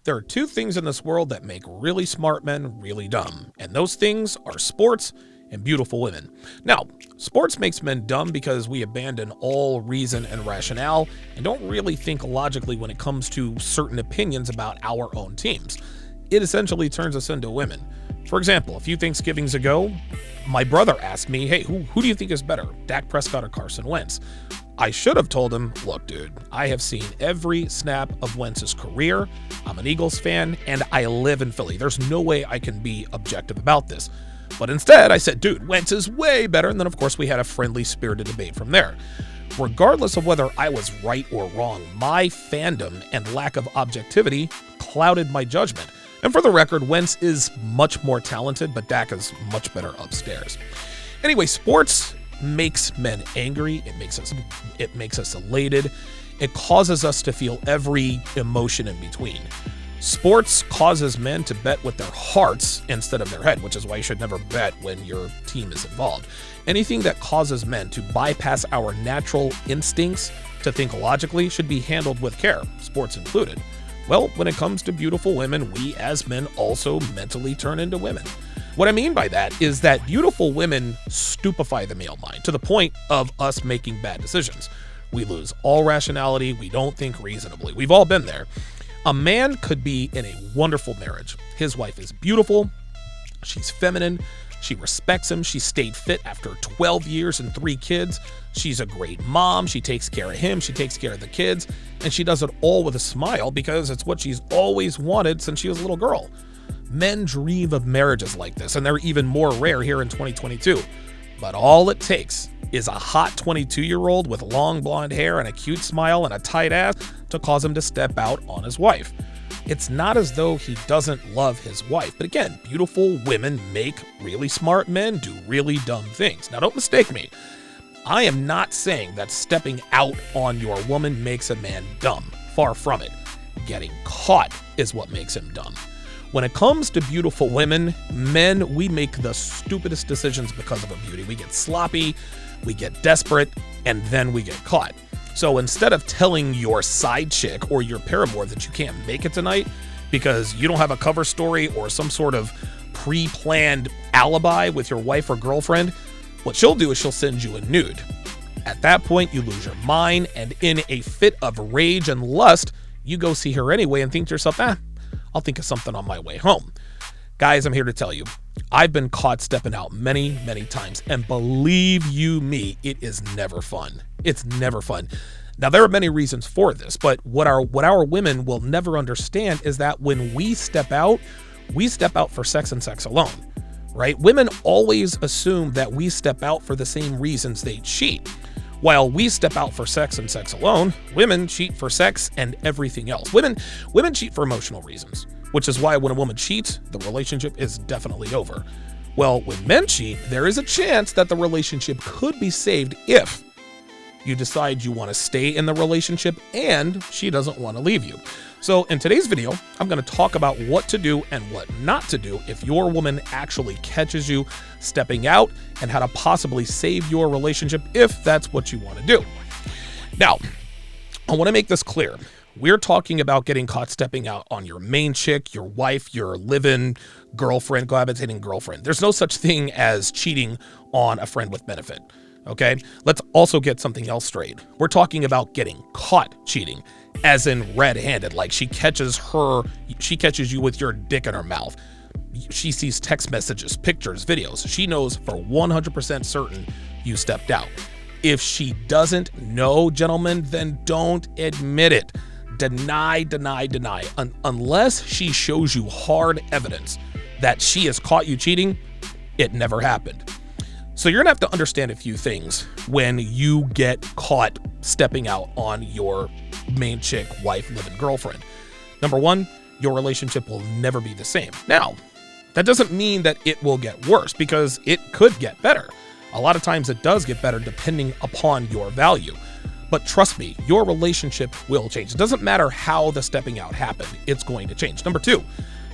There are two things in this world that make really smart men really dumb, and those things are sports and beautiful women. Now, sports makes men dumb because we abandon all reason and rationale and don't really think logically when it comes to certain opinions about our own teams. It essentially turns us into women. For example, a few Thanksgivings ago, my brother asked me, hey, who do you think is better, Dak Prescott or Carson Wentz? I should have told him, look, dude, I have seen every snap of Wentz's career. I'm an Eagles fan, and I live in Philly. There's no way I can be objective about this. But instead, I said, dude, Wentz is way better. And then, of course, we had a friendly, spirited debate from there. Regardless of whether I was right or wrong, my fandom and lack of objectivity clouded my judgment. And for the record, Wentz is much more talented, but Dak is much better upstairs. Anyway, sports makes men angry. It makes us elated. It causes us to feel every emotion in between. Sports causes men to bet with their hearts instead of their head, which is why you should never bet when your team is involved. Anything that causes men to bypass our natural instincts to think logically should be handled with care, sports included. Well, when it comes to beautiful women, we as men also mentally turn into women. What I mean by that is that beautiful women stupefy the male mind to the point of us making bad decisions. We lose all rationality. We don't think reasonably. We've all been there. A man could be in a wonderful marriage. His wife is beautiful. She's feminine. She respects him. She stayed fit after 12 years and 3 kids. She's a great mom. She takes care of him. She takes care of the kids. And she does it all with a smile because it's what she's always wanted since she was a little girl. Men dream of marriages like this, and they're even more rare here in 2022. But all it takes is a hot 22-year-old with long blonde hair and a cute smile and a tight ass to cause him to step out on his wife. It's not as though he doesn't love his wife, but again, beautiful women make really smart men do really dumb things. Now, don't mistake me. I am not saying that stepping out on your woman makes a man dumb. Far from it. Getting caught is what makes him dumb. When it comes to beautiful women, men, we make the stupidest decisions because of her beauty. We get sloppy, we get desperate, and then we get caught. So instead of telling your side chick or your paramour that you can't make it tonight because you don't have a cover story or some sort of pre-planned alibi with your wife or girlfriend, what she'll do is she'll send you a nude. At that point, you lose your mind, and in a fit of rage and lust, you go see her anyway and think to yourself, I'll think of something on my way home. Guys, I'm here to tell you, I've been caught stepping out many, many times, and believe you me, it is never fun. It's never fun. Now, there are many reasons for this, but what our women will never understand is that when we step out for sex and sex alone, right? Women always assume that we step out for the same reasons they cheat. While we step out for sex and sex alone, women cheat for sex and everything else. Women cheat for emotional reasons, which is why when a woman cheats, the relationship is definitely over. Well, when men cheat, there is a chance that the relationship could be saved if you decide you want to stay in the relationship and she doesn't want to leave you. So in today's video, I'm going to talk about what to do and what not to do if your woman actually catches you stepping out and how to possibly save your relationship if that's what you want to do. Now, I want to make this clear. We're talking about getting caught stepping out on your main chick, your wife, your live-in girlfriend, cohabitating girlfriend. There's no such thing as cheating on a friend with benefit. Okay, let's also get something else straight. We're talking about getting caught cheating, as in red-handed, like she catches you with your dick in her mouth. She sees text messages, pictures, videos. She knows for 100% certain you stepped out. If she doesn't know, gentlemen, then don't admit it. Deny. Unless she shows you hard evidence that she has caught you cheating, it never happened. So you're gonna have to understand a few things when you get caught stepping out on your main chick, wife, live-in girlfriend. Number one, your relationship will never be the same. Now, that doesn't mean that it will get worse because it could get better. A lot of times it does get better depending upon your value. But trust me, your relationship will change. It doesn't matter how the stepping out happened, it's going to change. Number two,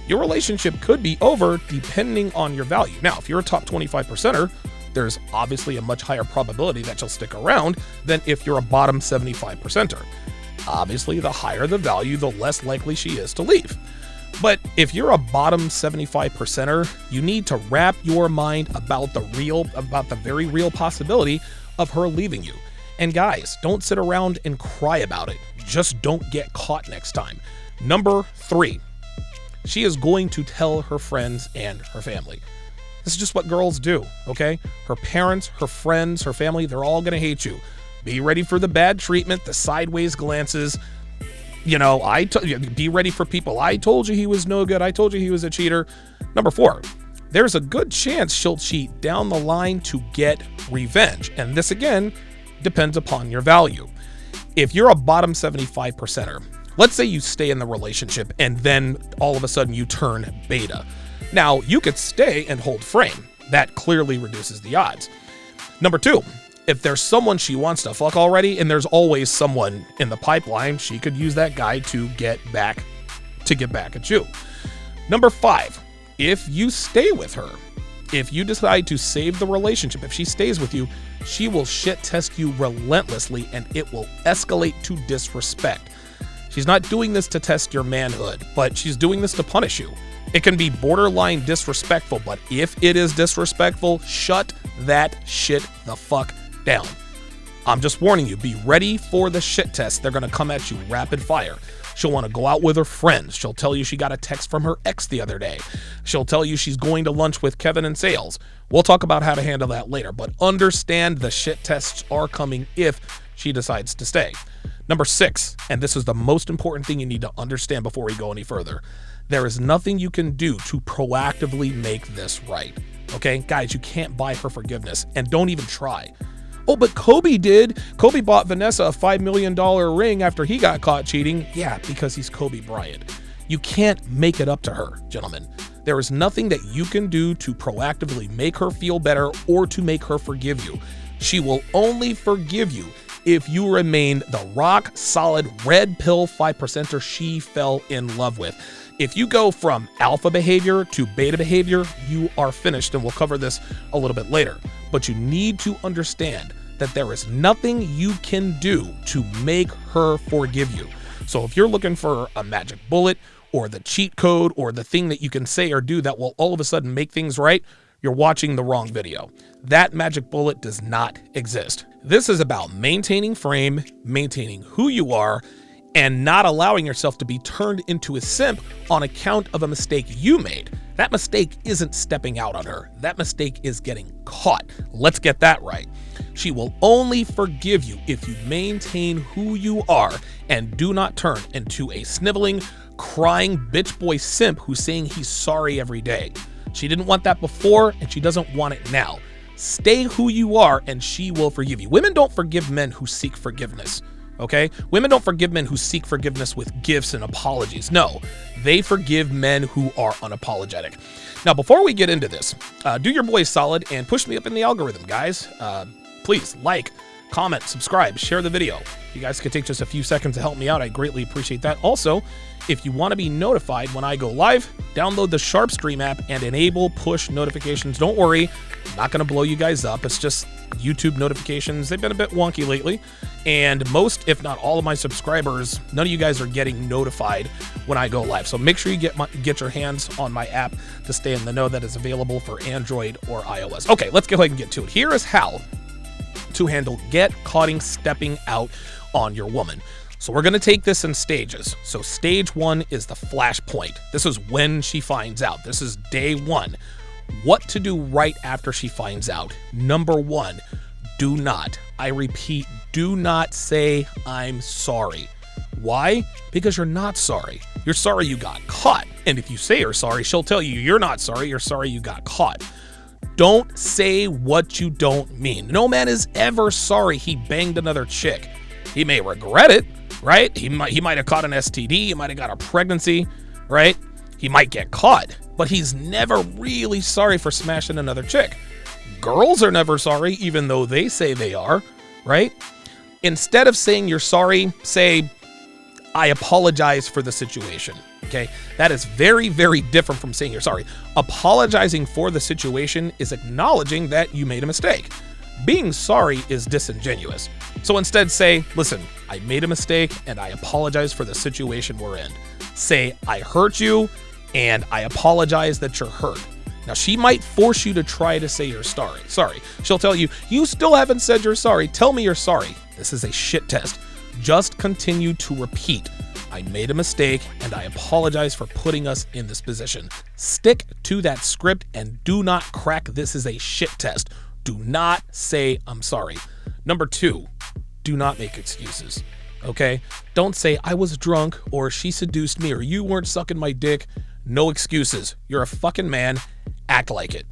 your relationship could be over depending on your value. Now, if you're a top 25%er, there's obviously a much higher probability that you'll stick around than if you're a bottom 75%er. Obviously, the higher the value, the less likely she is to leave. But if you're a bottom 75%er, you need to wrap your mind about the very real possibility of her leaving you. And guys, don't sit around and cry about it. Just don't get caught next time. Number 3, she is going to tell her friends and her family. This is just what girls do, okay? Her parents, her friends, her family, they're all gonna hate you. Be ready for the bad treatment, the sideways glances. You know, be ready for people. I told you he was no good. I told you he was a cheater. Number 4, there's a good chance she'll cheat down the line to get revenge. And this, again, depends upon your value. If you're a bottom 75%er, let's say you stay in the relationship and then all of a sudden you turn beta. Now, you could stay and hold frame. That clearly reduces the odds. Number 2, if there's someone she wants to fuck already, and there's always someone in the pipeline, she could use that guy to get back at you. Number 5, if you stay with her, if you decide to save the relationship, if she stays with you, she will shit test you relentlessly and it will escalate to disrespect. She's not doing this to test your manhood, but she's doing this to punish you. It can be borderline disrespectful, but if it is disrespectful, shut that shit the fuck down. I'm just warning you, be ready for the shit test. They're gonna come at you rapid fire. She'll want to go out with her friends. She'll tell you she got a text from her ex the other day. She'll tell you she's going to lunch with Kevin and Sales. We'll talk about how to handle that later, but understand the shit tests are coming if she decides to stay. Number 6, and this is the most important thing you need to understand before we go any further. There is nothing you can do to proactively make this right. Okay, guys, you can't buy her forgiveness, and don't even try. Oh, but Kobe did. Kobe bought Vanessa a $5 million ring after he got caught cheating. Yeah, because he's Kobe Bryant. You can't make it up to her, gentlemen. There is nothing that you can do to proactively make her feel better or to make her forgive you. She will only forgive you if you remain the rock solid red pill 5%er she fell in love with. If you go from alpha behavior to beta behavior, you are finished, and we'll cover this a little bit later. But you need to understand that there is nothing you can do to make her forgive you. So if you're looking for a magic bullet or the cheat code or the thing that you can say or do that will all of a sudden make things right, you're watching the wrong video. That magic bullet does not exist. This is about maintaining frame, maintaining who you are, and not allowing yourself to be turned into a simp on account of a mistake you made. That mistake isn't stepping out on her. That mistake is getting caught. Let's get that right. She will only forgive you if you maintain who you are and do not turn into a sniveling, crying bitch boy simp who's saying he's sorry every day. She didn't want that before, and she doesn't want it now. Stay who you are, and she will forgive you. Women don't forgive men who seek forgiveness. Okay? Women don't forgive men who seek forgiveness with gifts and apologies. No, they forgive men who are unapologetic. Now, before we get into this, do your boy solid and push me up in the algorithm, guys. Please like, comment, subscribe, share the video. You guys could take just a few seconds to help me out. I greatly appreciate that. Also, if you want to be notified when I go live, download the SharpStream app and enable push notifications. Don't worry, I'm not going to blow you guys up. It's just YouTube notifications. They've been a bit wonky lately. And most, if not all of my subscribers, none of you guys are getting notified when I go live. So make sure you get your hands on my app to stay in the know that is available for Android or iOS. Okay, let's go ahead and get to it. Here is how to handle caught stepping out on your woman. So we're going to take this in stages. So stage 1 is the flashpoint. This is when she finds out. This is day 1. What to do right after she finds out. Number 1, do not, I repeat, do not say I'm sorry. Why? Because you're not sorry. You're sorry you got caught. And if you say you're sorry, she'll tell you you're not sorry. You're sorry you got caught. Don't say what you don't mean. No man is ever sorry he banged another chick. He may regret it, right? He might have caught an STD. He might have got a pregnancy, right? He might get caught, but he's never really sorry for smashing another chick. Girls are never sorry, even though they say they are, right? Instead of saying you're sorry, say, I apologize for the situation. Okay, that is very, very different from saying you're sorry. Apologizing for the situation is acknowledging that you made a mistake. Being sorry is disingenuous. So instead say, listen, I made a mistake and I apologize for the situation we're in. Say, I hurt you and I apologize that you're hurt. Now, she might force you to try to say you're sorry. She'll tell you, you still haven't said you're sorry. Tell me you're sorry. This is a shit test. Just continue to repeat. I made a mistake and I apologize for putting us in this position. Stick to that script and do not crack this is a shit test. Do not say I'm sorry. Number 2, do not make excuses. Okay? Don't say I was drunk or she seduced me or you weren't sucking my dick. No excuses. You're a fucking man. Act like it.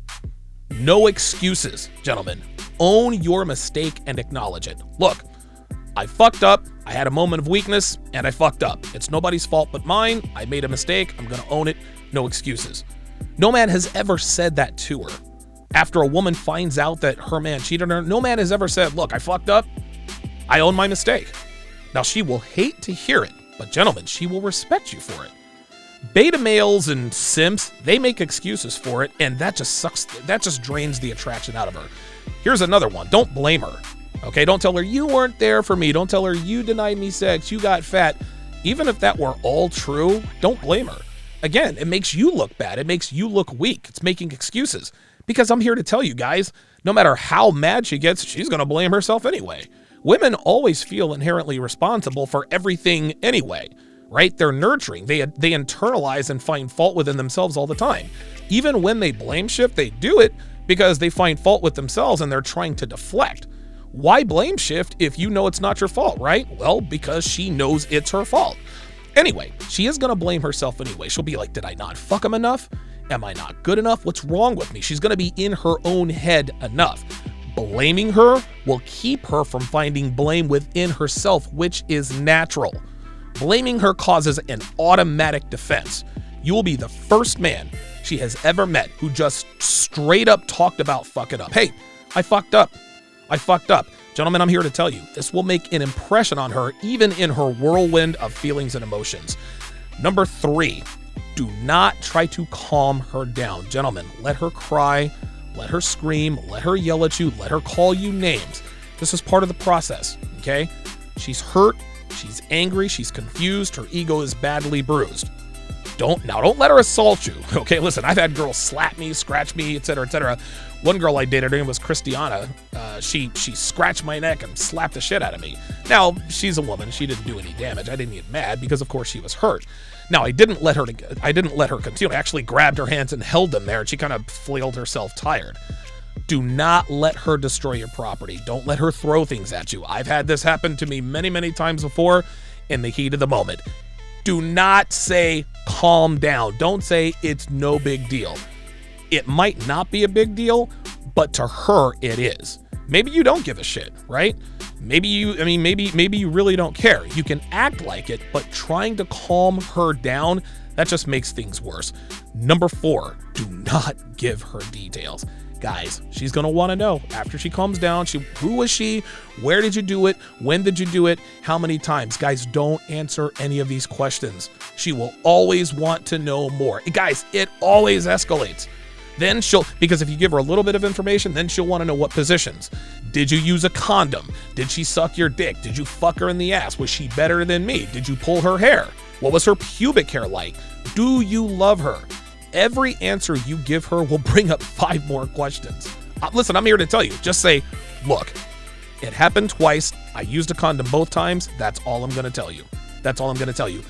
No excuses, gentlemen. Own your mistake and acknowledge it. Look, I fucked up. I had a moment of weakness and I fucked up. It's nobody's fault but mine. I made a mistake. I'm going to own it. No excuses. No man has ever said that to her. After a woman finds out that her man cheated on her, no man has ever said, look, I fucked up. I own my mistake. Now, she will hate to hear it, but gentlemen, she will respect you for it. Beta males and simps, they make excuses for it, and that just sucks. That just drains the attraction out of her. Here's another one. Don't blame her. Okay, don't tell her you weren't there for me. Don't tell her you denied me sex, you got fat. Even if that were all true, don't blame her. Again, it makes you look bad. It makes you look weak. It's making excuses. Because I'm here to tell you guys, no matter how mad she gets, she's going to blame herself anyway. Women always feel inherently responsible for everything anyway, right? They're nurturing. They internalize and find fault within themselves all the time. Even when they blame shift, they do it because they find fault with themselves and they're trying to deflect. Why blame shift if you know it's not your fault, right? Well, because she knows it's her fault. Anyway, she is going to blame herself anyway. She'll be like, did I not fuck him enough? Am I not good enough? What's wrong with me? She's going to be in her own head enough. Blaming her will keep her from finding blame within herself, which is natural. Blaming her causes an automatic defense. You will be the first man she has ever met who just straight up talked about fucking up. Hey, I fucked up. I fucked up. Gentlemen, I'm here to tell you, this will make an impression on her, even in her whirlwind of feelings and emotions. Number 3, do not try to calm her down. Gentlemen, let her cry, let her scream, let her yell at you, let her call you names. This is part of the process, okay? She's hurt, she's angry, she's confused, her ego is badly bruised. Don't let her assault you, okay? Listen, I've had girls slap me, scratch me, etc., etc. One girl I dated, her name was Christiana. She scratched my neck and slapped the shit out of me. Now, she's a woman. She didn't do any damage. I didn't get mad because, of course, she was hurt. Now, I didn't let her continue. I actually grabbed her hands and held them there, and she kind of flailed herself tired. Do not let her destroy your property. Don't let her throw things at you. I've had this happen to me many, many times before in the heat of the moment. Do not say, calm down. Don't say it's no big deal. It might not be a big deal, but to her, it is. Maybe you don't give a shit, right? Maybe you really don't care. You can act like it, but trying to calm her down, that just makes things worse. Number 4, do not give her details. Guys, she's going to want to know after she calms down, who was she? Where did you do it? When did you do it? How many times? Guys, don't answer any of these questions. She will always want to know more. Guys, it always escalates. Then because if you give her a little bit of information, then she'll want to know what positions. Did you use a condom? Did she suck your dick? Did you fuck her in the ass? Was she better than me? Did you pull her hair? What was her pubic hair like? Do you love her? Every answer you give her will bring up 5 more questions. Listen, I'm here to tell you, just say, look, it happened twice. I used a condom both times. That's all I'm going to tell you. That's all I'm going to tell you.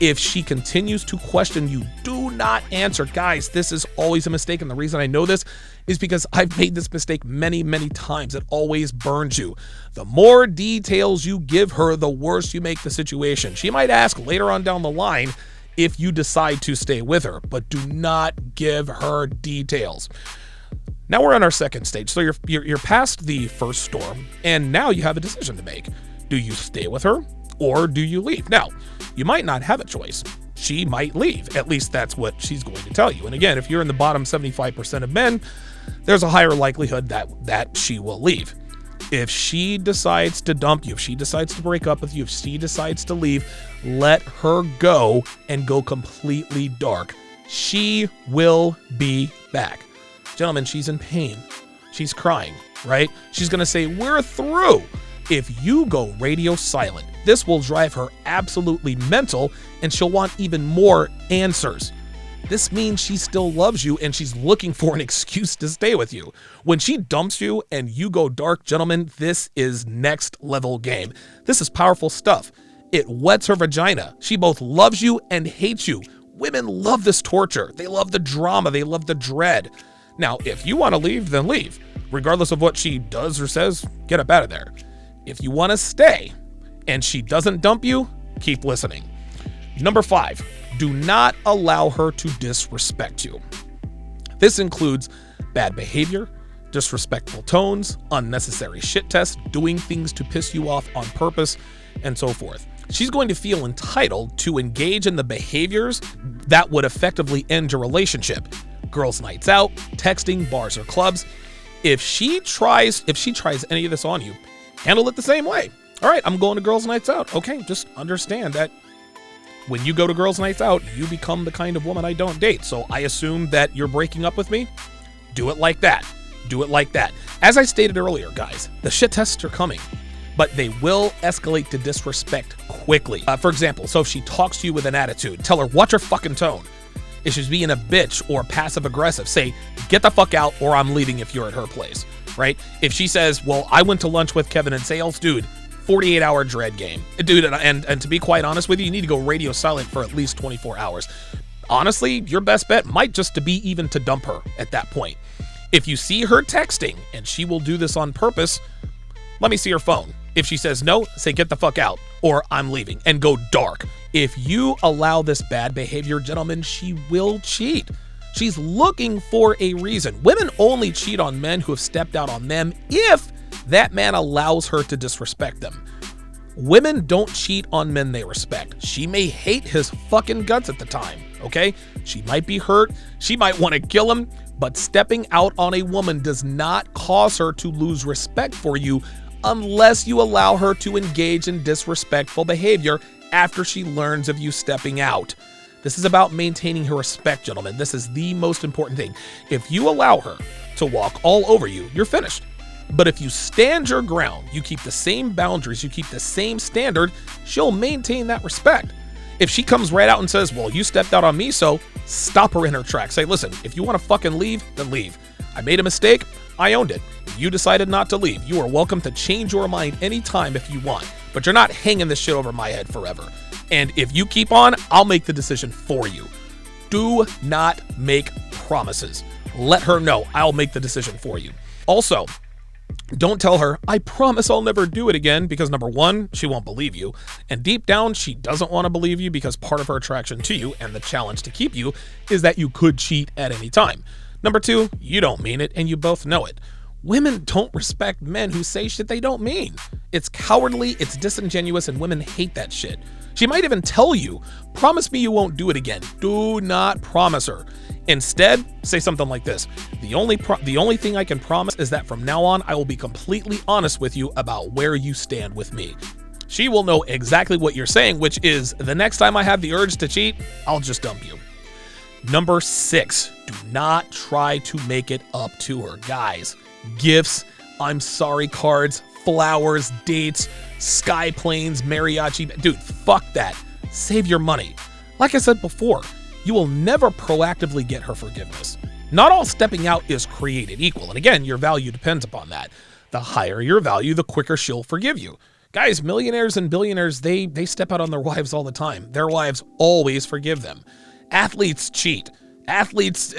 If she continues to question you, do not answer. Guys, this is always a mistake. And the reason I know this is because I've made this mistake many, many times. It always burns you. The more details you give her, the worse you make the situation. She might ask later on down the line if you decide to stay with her, but do not give her details. Now we're on our second stage. So you're past the first storm, and now you have a decision to make. Do you stay with her or do you leave? Now, you might not have a choice. She might leave. At least that's what she's going to tell you. And again, if you're in the bottom 75% of men, there's a higher likelihood that she will leave. If she decides to dump you, if she decides to break up with you, if she decides to leave, let her go and go completely dark. She will be back. Gentlemen, she's in pain. She's crying. right? She's going to say, we're through. If you go radio silent, this will drive her absolutely mental and she'll want even more answers. This means she still loves you and she's looking for an excuse to stay with you. When she dumps you and you go dark, gentlemen, this is next level game. This is powerful stuff. It wets her vagina. She both loves you and hates you. Women love this torture. They love the drama. They love the dread. Now, if you want to leave, then leave. Regardless of what she does or says, get up out of there. If you want to stay and she doesn't dump you, keep listening. Number 5, do not allow her to disrespect you. This includes bad behavior, disrespectful tones, unnecessary shit tests, doing things to piss you off on purpose, and so forth. She's going to feel entitled to engage in the behaviors that would effectively end your relationship. Girls' nights out, texting, bars or clubs. If she tries any of this on you, handle it the same way. All right, I'm going to girls' nights out. Okay, just understand that when you go to girls' nights out, you become the kind of woman I don't date. So I assume that you're breaking up with me. Do it like that. Do it like that. As I stated earlier, guys, the shit tests are coming, but they will escalate to disrespect quickly. For example, so if she talks to you with an attitude, tell her, watch her fucking tone. If she's being a bitch or passive aggressive, say, get the fuck out or I'm leaving if you're at her place, right? If she says, well, I went to lunch with Kevin in sales, dude, 48-hour dread game. Dude, and to be quite honest with you, you need to go radio silent for at least 24 hours. Honestly, your best bet might just to be even to dump her at that point. If you see her texting, and she will do this on purpose, let me see her phone. If she says no, say get the fuck out or I'm leaving and go dark. If you allow this bad behavior, gentlemen, she will cheat. She's looking for a reason. Women only cheat on men who have stepped out on them if that man allows her to disrespect them. Women don't cheat on men they respect. She may hate his fucking guts at the time, okay? She might be hurt. She might want to kill him, but stepping out on a woman does not cause her to lose respect for you unless you allow her to engage in disrespectful behavior after she learns of you stepping out. This is about maintaining her respect, gentlemen. This is the most important thing. If you allow her to walk all over you, you're finished. But if you stand your ground, you keep the same boundaries, you keep the same standard, she'll maintain that respect. If she comes right out and says, well, you stepped out on me, so stop her in her tracks. Say, listen, if you want to fucking leave, then leave. I made a mistake. I owned it. You decided not to leave. You are welcome to change your mind anytime if you want, but you're not hanging this shit over my head forever. And if you keep on, I'll make the decision for you. Do not make promises. Let her know I'll make the decision for you. Also, don't tell her, I promise I'll never do it again, because number one, she won't believe you. And deep down, she doesn't want to believe you because part of her attraction to you and the challenge to keep you is that you could cheat at any time. Number two, you don't mean it and you both know it. Women don't respect men who say shit they don't mean. It's cowardly, it's disingenuous, and women hate that shit. She might even tell you, promise me you won't do it again. Do not promise her. Instead, say something like this. The only thing I can promise is that from now on, I will be completely honest with you about where you stand with me. She will know exactly what you're saying, which is the next time I have the urge to cheat, I'll just dump you. Number 6, do not try to make it up to her. Guys, gifts, I'm sorry cards, flowers, dates, sky planes, mariachi. Dude, fuck that. Save your money. Like I said before, you will never proactively get her forgiveness. Not all stepping out is created equal. And again, your value depends upon that. The higher your value, the quicker she'll forgive you. Guys, millionaires and billionaires, they step out on their wives all the time. Their wives always forgive them. Athletes cheat. Athletes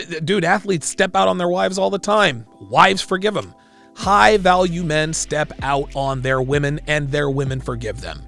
step out on their wives all the time. Wives forgive them. High value men step out on their women and their women forgive them.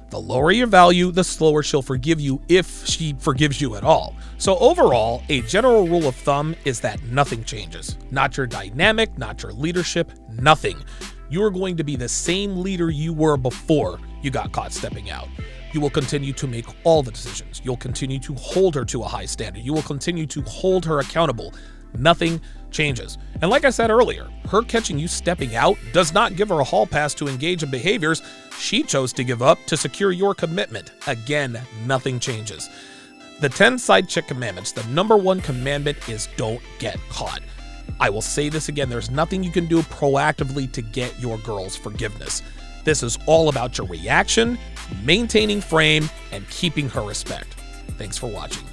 The lower your value, the slower she'll forgive you if she forgives you at all. So overall, a general rule of thumb is that nothing changes. Not your dynamic, not your leadership, nothing. You are going to be the same leader you were before you got caught stepping out. You will continue to make all the decisions. You'll continue to hold her to a high standard. You will continue to hold her accountable. Nothing changes. And like I said earlier, her catching you stepping out does not give her a hall pass to engage in behaviors she chose to give up to secure your commitment. Again, nothing changes. The 10 side chick commandments, the number one commandment is don't get caught. I will say this again, there's nothing you can do proactively to get your girl's forgiveness. This is all about your reaction, maintaining frame, and keeping her respect. Thanks for watching.